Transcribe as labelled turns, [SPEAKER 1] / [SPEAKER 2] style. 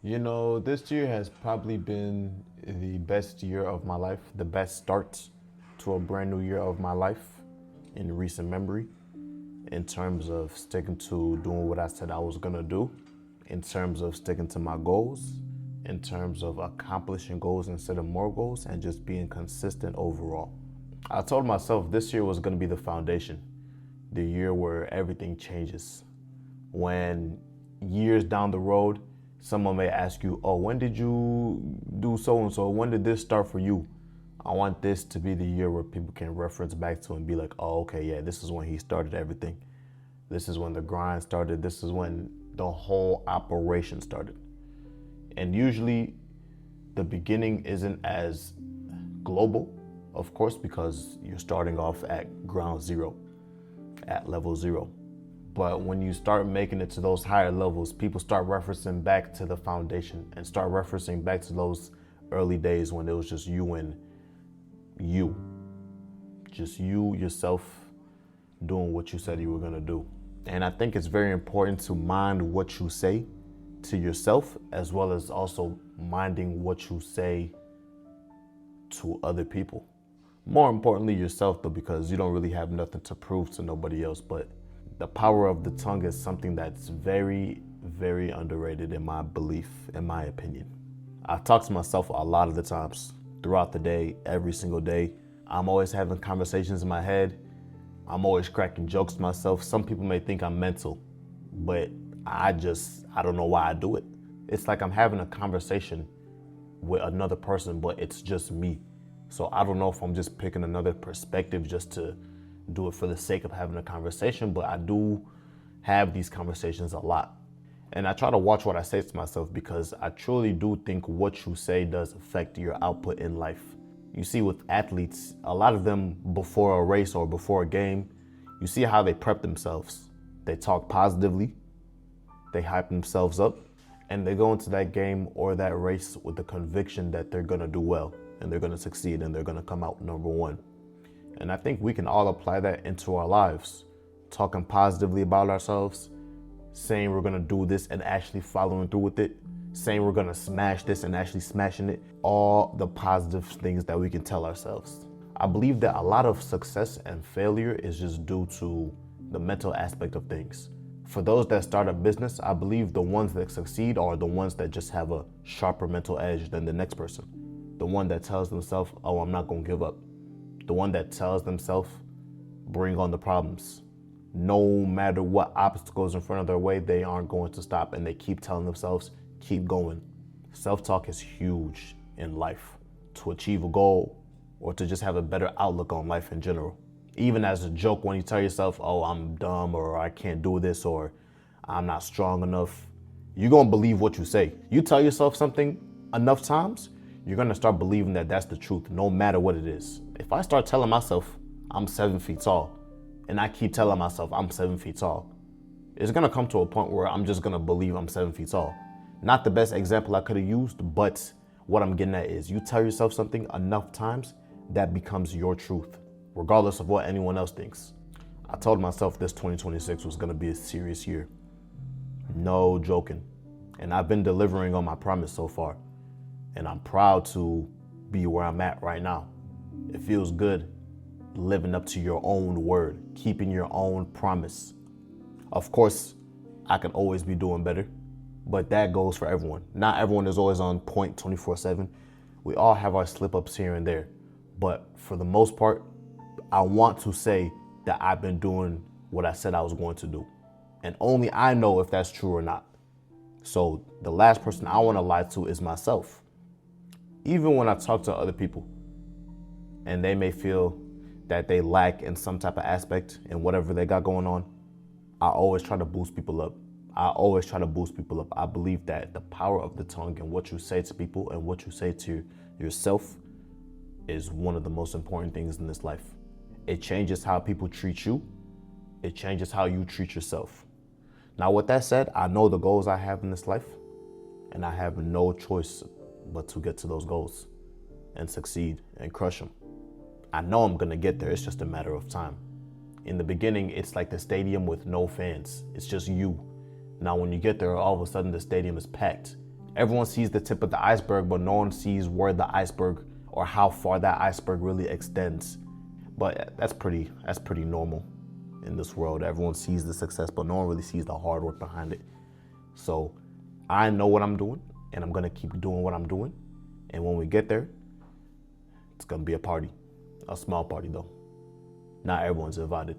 [SPEAKER 1] This year has probably been the best year of my life, the best start to a brand new year of my life in recent memory, in terms of sticking to doing what I said I was gonna do, in terms of sticking to my goals, in terms of accomplishing goals instead of more goals, and just being consistent overall. I told myself this year was gonna be the foundation, the year where everything changes. When years down the road, someone may ask you, oh, when did you do so and so? When did this start for you? I want this to be the year where people can reference back to and be like, oh, okay, yeah, this is when he started everything. This is when the grind started. This is when the whole operation started. And usually the beginning isn't as global, of course, because you're starting off at ground zero, at level zero. But when you start making it to those higher levels, people start referencing back to the foundation and start referencing back to those early days when it was just you and you. Just you, yourself, doing what you said you were gonna do. And I think it's very important to mind what you say to yourself, as well as also minding what you say to other people. More importantly, yourself, though, because you don't really have nothing to prove to nobody else. But the power of the tongue is something that's very, very underrated in my belief, in my opinion. I talk to myself a lot of the times throughout the day, every single day. I'm always having conversations in my head. I'm always cracking jokes to myself. Some people may think I'm mental, but I don't know why I do it. It's like I'm having a conversation with another person, but it's just me. So I don't know if I'm just picking another perspective just to do it for the sake of having a conversation, but I do have these conversations a lot. And I try to watch what I say to myself, because I truly do think what you say does affect your output in life. You see with athletes, a lot of them before a race or before a game, you see how they prep themselves. They talk positively, they hype themselves up, and they go into that game or that race with the conviction that they're gonna do well and they're gonna succeed and they're gonna come out number one. And I think we can all apply that into our lives. Talking positively about ourselves, saying we're gonna do this and actually following through with it, saying we're gonna smash this and actually smashing it, all the positive things that we can tell ourselves. I believe that a lot of success and failure is just due to the mental aspect of things. For those that start a business, I believe the ones that succeed are the ones that just have a sharper mental edge than the next person. The one that tells themselves, oh, I'm not gonna give up. The one that tells themselves, bring on the problems. No matter what obstacles in front of their way, they aren't going to stop, and they keep telling themselves, keep going. Self-talk is huge in life to achieve a goal or to just have a better outlook on life in general. Even as a joke, when you tell yourself, oh, I'm dumb, or I can't do this, or I'm not strong enough, you're gonna believe what you say. You tell yourself something enough times, you're gonna start believing that that's the truth, no matter what it is. If I start telling myself I'm 7 feet tall, and I keep telling myself I'm 7 feet tall, it's gonna come to a point where I'm just gonna believe I'm 7 feet tall. Not the best example I could have used, but what I'm getting at is you tell yourself something enough times, that becomes your truth, regardless of what anyone else thinks. I told myself this 2026 was gonna be a serious year. No joking. And I've been delivering on my promise so far. And I'm proud to be where I'm at right now. It feels good living up to your own word, keeping your own promise. Of course, I can always be doing better, but that goes for everyone. Not everyone is always on point 24/7. We all have our slip ups here and there. But for the most part, I want to say that I've been doing what I said I was going to do. And only I know if that's true or not. So the last person I want to lie to is myself. Even when I talk to other people and they may feel that they lack in some type of aspect in whatever they got going on, I always try to boost people up. I believe that the power of the tongue and what you say to people and what you say to yourself is one of the most important things in this life. It changes how people treat you. It changes how you treat yourself. Now, with that said, I know the goals I have in this life, and I have no choice but to get to those goals and succeed and crush them. I know I'm gonna get there. It's just a matter of time. In the beginning, it's like the stadium with no fans. It's just you. Now, when you get there, all of a sudden the stadium is packed, Everyone sees the tip of the iceberg, but no one sees where the iceberg or how far that iceberg really extends. But that's pretty normal in this world. Everyone sees the success, but no one really sees the hard work behind it. So I know what I'm doing, and I'm gonna keep doing what I'm doing. And when we get there, it's gonna be a party. A small party though. Not everyone's invited.